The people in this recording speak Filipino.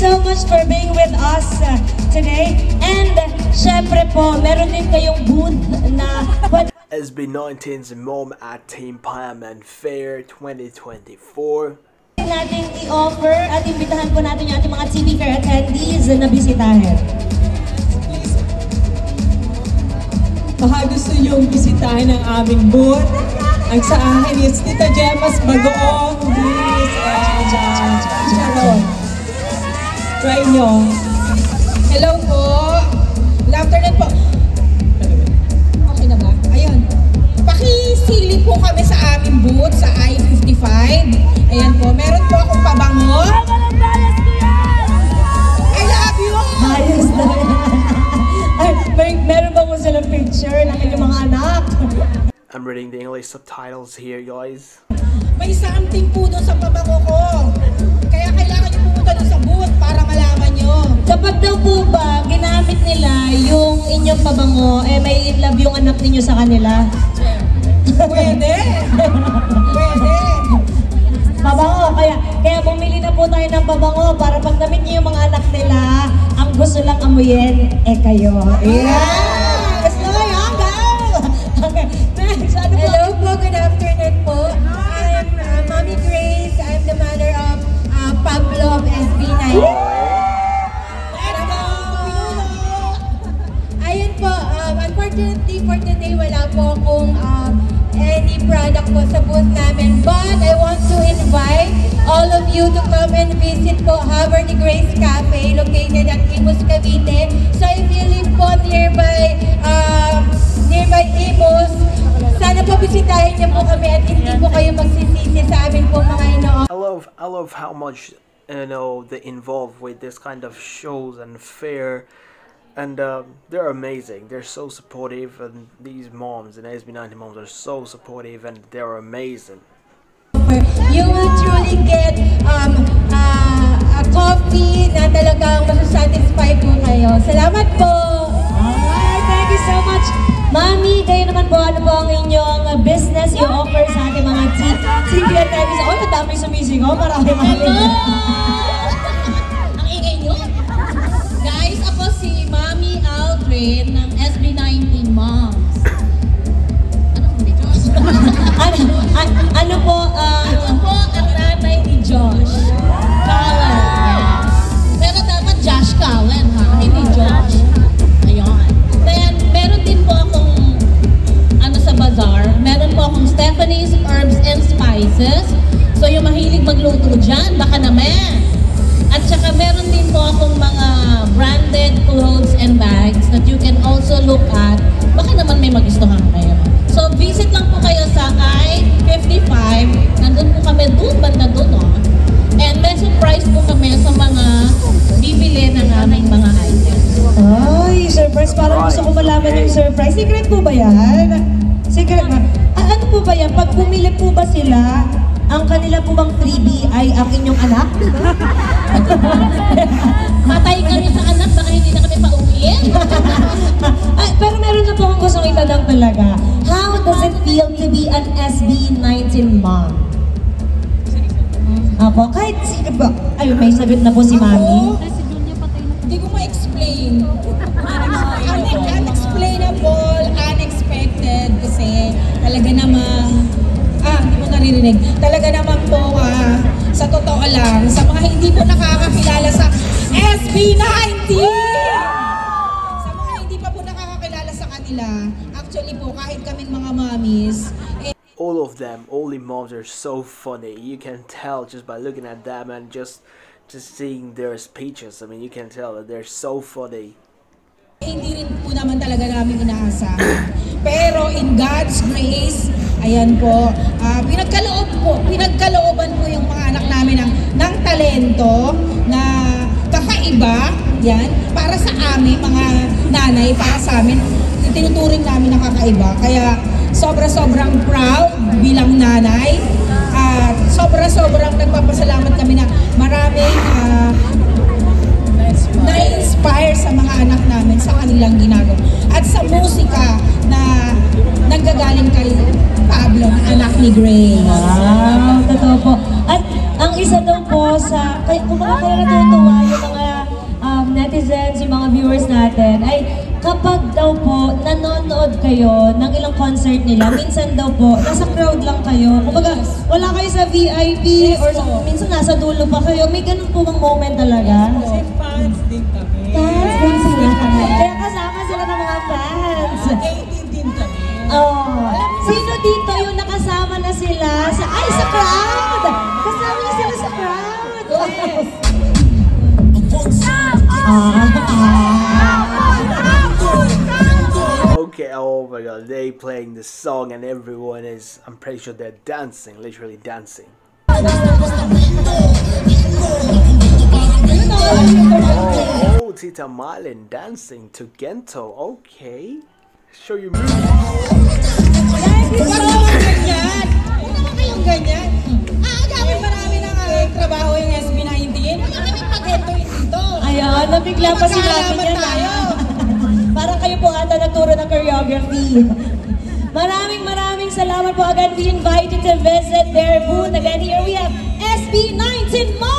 so much for being with us today. And syempre po, meron din kayong booth na SB19's Mom at Team Payaman Fair 2024. natin i-offer at imbitahan po natin yung ating mga TV Fair attendees na bisitahin. Baka gusto niyong bisitahin ang aming booth. Ang sa akin is Tita Gemma's Bagoong. Please, Sharon. Try nyo. Hello po. Good afternoon po. Okay na ba? Ayun. Pakisili po kami sa aming booth sa I-55. Ayan po. Meron po akong pabango. I love you! Ayos na yan. Ay, meron ba mo silang picture ng inyong mga anak? I'm reading the English subtitles here, guys. May something po doon sa pabango ko. Kaya kailangan niyo pumunta doon sa booth para malaman niyo. Kapag daw po ba ginamit nila yung inyong pabango, may in love yung anak ninyo sa kanila? Pwede. Pwede. Pabango, kaya bumili na po tayo ng pabango para pag damit niyo yung mga anak nila, ang gusto lang amuyin, kayo. Yeah! Gusto mo yan, girl? Okay, next, ano po? Hello po, good afternoon po. I'm Mommy Grace. I'm the mother of Pablo of SB9. Ayun po, unfortunately for today, wala po akong any product po sa booth namin. But I want to invite all of you to come and visit po Haverty Grace Cafe located at Imus, Cavite. So if you live po nearby Imus, sana po bisitahin niyo po kami at hindi po kayo magsisisi sa amin po mga ino. I love how much they involve with this kind of shows and fair, and they're amazing. They're so supportive, and these moms and SB19 moms are so supportive, and they're amazing. You will truly get a coffee na talagang masasatisfy po kayo. Salamat po! Alright, thank you so much. Mami, kayo naman po, ano po ang inyong business you offer sa ating mga TV attendees? Oh, madami sumisigaw, marami mami. Ang ingay nyo? Guys, ako si Mami Aldrin ng SB19 Moms. Ano po Ako po ang nanay ni Josh Cullen. Yes. Pero dapat Josh Cullen, ha? Hindi Josh. Ayun. Then, meron din po akong sa bazaar. Meron po akong Stephanie's Herbs and Spices. So, yung mahilig magluto dyan, baka naman. At saka meron din po akong mga branded clothes and bags that you can also look at. Baka naman may magustuhan kayo. So, visit lang po kayo sa I-55. Nandun po kami doon, banda doon, oh. And may surprise po kami sa mga bibili ng aming mga items. Ay, surprise. Parang gusto ko malaman yung surprise. Secret po ba yan? Secret ba? Ano po ba yan? Pag bumili po ba sila, ang kanila po bang freebie ay ang inyong anak? Matay kami sa anak, baka hindi na kami pauwiin. Ay, pero meron na po akong gustong itanong talaga. How does it feel to be an SB19 mom? Apo, kahit sige po. Ay, may sagot na po si Mami. Hindi ko ma-explain. Unexplainable, unexpected kasi talaga namang hindi mo naririnig. Talaga naman po sa totoo lang, sa mga hindi po nakakakilala sa SB19! Sa mga hindi pa po nakakakilala sa kanila, actually po kahit kaming mga mommies, All of them, all the moms are so funny. You can tell just by looking at them and just seeing their speeches. I mean, you can tell that they're so funny. hindi rin po naman talaga namin inaasa. Pero in God's grace, ayan po, pinagkalooban po yung mga anak namin ng talento na kakaiba, yan, para sa amin, mga nanay, para sa amin, tinuturing namin na kakaiba. Kaya sobrang proud bilang nanay at sobrang nagpapasalamat kami na maraming na-inspire sa mga anak namin sa kanilang ginagawa. At sa musika na nanggagaling kay Pablo, na anak ni Grace. Totoo po. At ang isa daw po sa, kaya natutuwa yung mga netizens, yung mga viewers natin, ay kapag daw po nanonood kayo ng ilang concert nila, minsan daw po, nasa crowd lang kayo. Kumbaga, wala kayo sa VIP or minsan nasa dulo pa kayo. May ganun po bang moment talaga? Kasi fans din kami. Fans din sila. Kaya kasama sila ng mga fans. 18 din kami. Oh, sino dito yung nakasama na sila sa crowd? Kasama na sila sa crowd. Yes. Okay, oh my god, they playing the song and everyone is, I'm pretty sure they're dancing, literally dancing. Oh, Tita Marlin dancing to Gento, okay. Show your moves. Huwag naman ganyan! Huwag naman kayong ganyan! Aagawin marami ng trabaho yung SB19. Huwag naman pag-etoy dito. Ayan, nabigla pa si namin Magkaalaman yan. tayo. Parang kayo po ata nagturo ng choreography. Maraming salamat po again. We invite you to visit their booth. Again, here we have SB19 Mom!